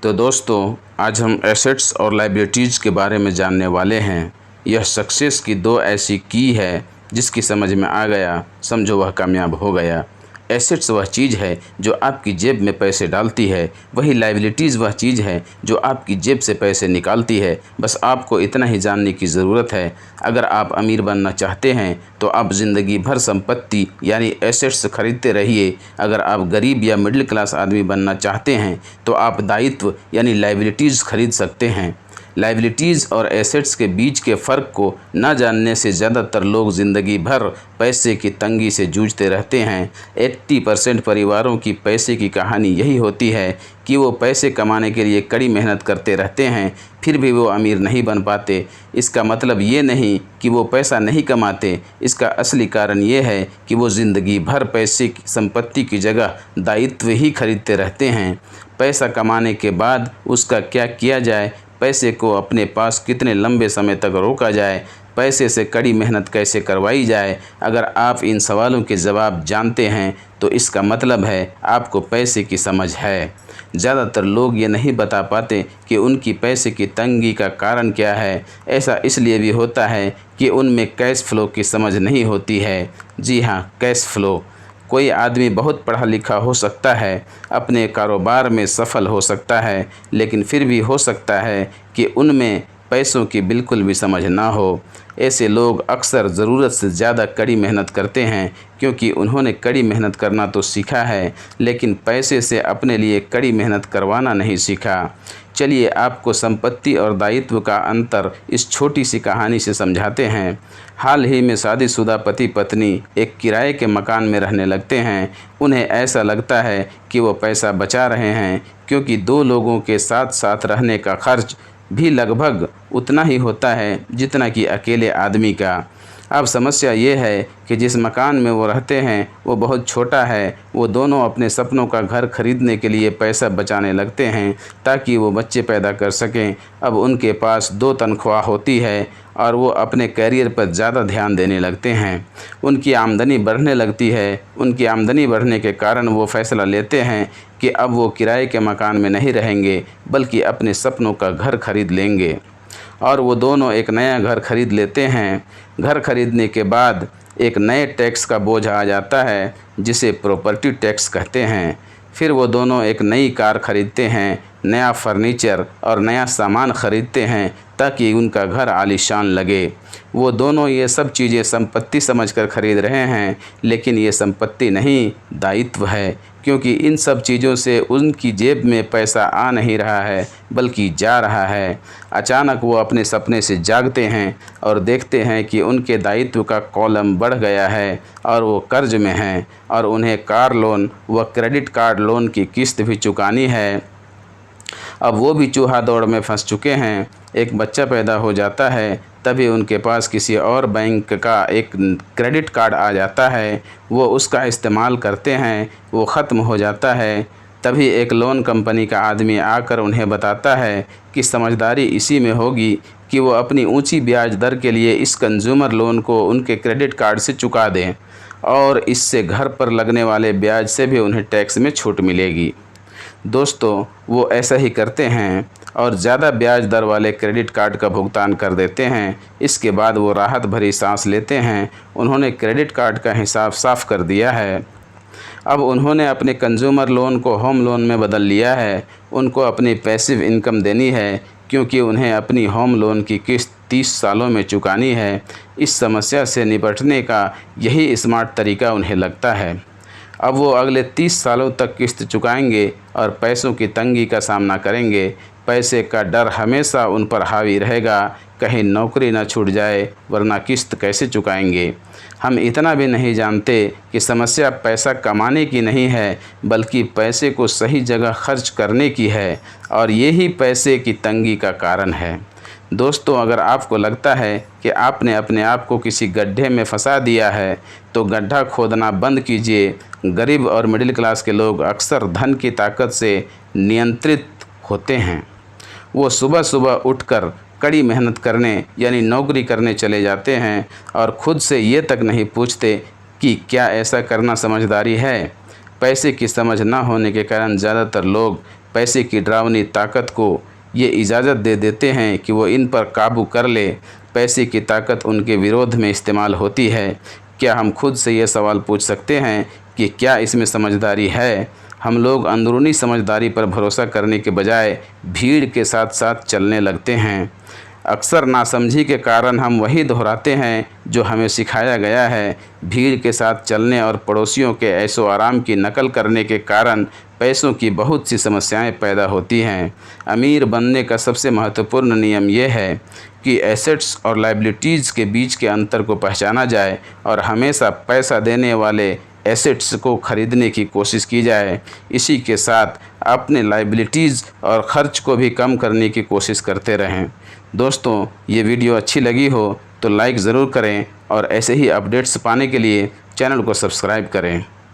तो दोस्तों, आज हम एसेट्स और लायबिलिटीज़ के बारे में जानने वाले हैं। यह सक्सेस की दो ऐसी की है जिसकी समझ में आ गया, समझो वह कामयाब हो गया। एसेट्स वह चीज़ है जो आपकी जेब में पैसे डालती है, वही लायबिलिटीज़ वह चीज़ है जो आपकी जेब से पैसे निकालती है। बस आपको इतना ही जानने की ज़रूरत है। अगर आप अमीर बनना चाहते हैं तो आप ज़िंदगी भर संपत्ति यानी एसेट्स खरीदते रहिए। अगर आप गरीब या मिडिल क्लास आदमी बनना चाहते हैं तो आप दायित्व यानी लायबिलिटीज़ खरीद सकते हैं। लायबिलिटीज़ और एसेट्स के बीच के फ़र्क को न जानने से ज़्यादातर लोग ज़िंदगी भर पैसे की तंगी से जूझते रहते हैं। 80% परिवारों की पैसे की कहानी यही होती है कि वो पैसे कमाने के लिए कड़ी मेहनत करते रहते हैं, फिर भी वो अमीर नहीं बन पाते। इसका मतलब ये नहीं कि वो पैसा नहीं कमाते, इसका असली कारण ये है कि वो ज़िंदगी भर पैसे की संपत्ति की जगह दायित्व ही खरीदते रहते हैं। पैसा कमाने के बाद उसका क्या किया जाए, पैसे को अपने पास कितने लंबे समय तक रोका जाए, पैसे से कड़ी मेहनत कैसे करवाई जाए, अगर आप इन सवालों के जवाब जानते हैं तो इसका मतलब है आपको पैसे की समझ है। ज़्यादातर लोग ये नहीं बता पाते कि उनकी पैसे की तंगी का कारण क्या है। ऐसा इसलिए भी होता है कि उनमें कैश फ्लो की समझ नहीं होती है। जी हाँ, कैश फ्लो। कोई आदमी बहुत पढ़ा लिखा हो सकता है, अपने कारोबार में सफल हो सकता है, लेकिन फिर भी हो सकता है कि उनमें पैसों की बिल्कुल भी समझ ना हो। ऐसे लोग अक्सर ज़रूरत से ज़्यादा कड़ी मेहनत करते हैं क्योंकि उन्होंने कड़ी मेहनत करना तो सीखा है, लेकिन पैसे से अपने लिए कड़ी मेहनत करवाना नहीं सीखा। चलिए आपको संपत्ति और दायित्व का अंतर इस छोटी सी कहानी से समझाते हैं। हाल ही में शादीशुदा पति पत्नी एक किराए के मकान में रहने लगते हैं। उन्हें ऐसा लगता है कि वो पैसा बचा रहे हैं क्योंकि दो लोगों के साथ साथ रहने का खर्च भी लगभग उतना ही होता है जितना कि अकेले आदमी का। अब समस्या ये है कि जिस मकान में वो रहते हैं वो बहुत छोटा है। वो दोनों अपने सपनों का घर खरीदने के लिए पैसा बचाने लगते हैं ताकि वो बच्चे पैदा कर सकें। अब उनके पास दो तनख्वाह होती है और वो अपने कैरियर पर ज़्यादा ध्यान देने लगते हैं। उनकी आमदनी बढ़ने लगती है। उनकी आमदनी बढ़ने के कारण वो फैसला लेते हैं कि अब वो किराए के मकान में नहीं रहेंगे बल्कि अपने सपनों का घर खरीद लेंगे। और वो दोनों एक नया घर खरीद लेते हैं। घर खरीदने के बाद एक नए टैक्स का बोझ आ जाता है जिसे प्रॉपर्टी टैक्स कहते हैं। फिर वो दोनों एक नई कार खरीदते हैं, नया फर्नीचर और नया सामान खरीदते हैं ताकि उनका घर आलीशान लगे। वो दोनों ये सब चीज़ें संपत्ति समझकर खरीद रहे हैं, लेकिन ये संपत्ति नहीं, दायित्व है, क्योंकि इन सब चीज़ों से उनकी जेब में पैसा आ नहीं रहा है बल्कि जा रहा है। अचानक वो अपने सपने से जागते हैं और देखते हैं कि उनके दायित्व का कॉलम बढ़ गया है और वो कर्ज में हैं और उन्हें कार लोन व क्रेडिट कार्ड लोन की किस्त भी चुकानी है। अब वो भी चूहा दौड़ में फंस चुके हैं। एक बच्चा पैदा हो जाता है, तभी उनके पास किसी और बैंक का एक क्रेडिट कार्ड आ जाता है। वो उसका इस्तेमाल करते हैं, वो ख़त्म हो जाता है। तभी एक लोन कंपनी का आदमी आकर उन्हें बताता है कि समझदारी इसी में होगी कि वो अपनी ऊंची ब्याज दर के लिए इस कंज्यूमर लोन को उनके क्रेडिट कार्ड से चुका दें और इससे घर पर लगने वाले ब्याज से भी उन्हें टैक्स में छूट मिलेगी। दोस्तों, वो ऐसा ही करते हैं और ज़्यादा ब्याज दर वाले क्रेडिट कार्ड का भुगतान कर देते हैं। इसके बाद वो राहत भरी सांस लेते हैं। उन्होंने क्रेडिट कार्ड का हिसाब साफ कर दिया है। अब उन्होंने अपने कंज्यूमर लोन को होम लोन में बदल लिया है। उनको अपनी पैसिव इनकम देनी है क्योंकि उन्हें अपनी होम लोन की किस्त 30 सालों में चुकानी है। इस समस्या से निपटने का यही स्मार्ट तरीका उन्हें लगता है। अब वो अगले 30 सालों तक किस्त चुकाएंगे और पैसों की तंगी का सामना करेंगे। पैसे का डर हमेशा उन पर हावी रहेगा, कहीं नौकरी न छूट जाए वरना किस्त कैसे चुकाएंगे। हम इतना भी नहीं जानते कि समस्या पैसा कमाने की नहीं है बल्कि पैसे को सही जगह खर्च करने की है, और यही पैसे की तंगी का कारण है। दोस्तों, अगर आपको लगता है कि आपने अपने आप को किसी गड्ढे में फंसा दिया है तो गड्ढा खोदना बंद कीजिए। गरीब और मिडिल क्लास के लोग अक्सर धन की ताकत से नियंत्रित होते हैं। वो सुबह सुबह उठकर कड़ी मेहनत करने यानी नौकरी करने चले जाते हैं और ख़ुद से ये तक नहीं पूछते कि क्या ऐसा करना समझदारी है। पैसे की समझ ना होने के कारण ज़्यादातर लोग पैसे की डरावनी ताकत को ये इजाज़त दे देते हैं कि वो इन पर काबू कर ले। पैसे की ताकत उनके विरोध में इस्तेमाल होती है। क्या हम खुद से ये सवाल पूछ सकते हैं कि क्या इसमें समझदारी है? हम लोग अंदरूनी समझदारी पर भरोसा करने के बजाय भीड़ के साथ साथ चलने लगते हैं। अक्सर नासमझी के कारण हम वही दोहराते हैं जो हमें सिखाया गया है। भीड़ के साथ चलने और पड़ोसियों के ऐशो आराम की नकल करने के कारण पैसों की बहुत सी समस्याएं पैदा होती हैं। अमीर बनने का सबसे महत्वपूर्ण नियम यह है कि एसेट्स और लायबिलिटीज़ के बीच के अंतर को पहचाना जाए और हमेशा पैसा देने वाले एसेट्स को खरीदने की कोशिश की जाए। इसी के साथ अपने लायबिलिटीज़ और ख़र्च को भी कम करने की कोशिश करते रहें। दोस्तों, ये वीडियो अच्छी लगी हो तो लाइक ज़रूर करें और ऐसे ही अपडेट्स पाने के लिए चैनल को सब्सक्राइब करें।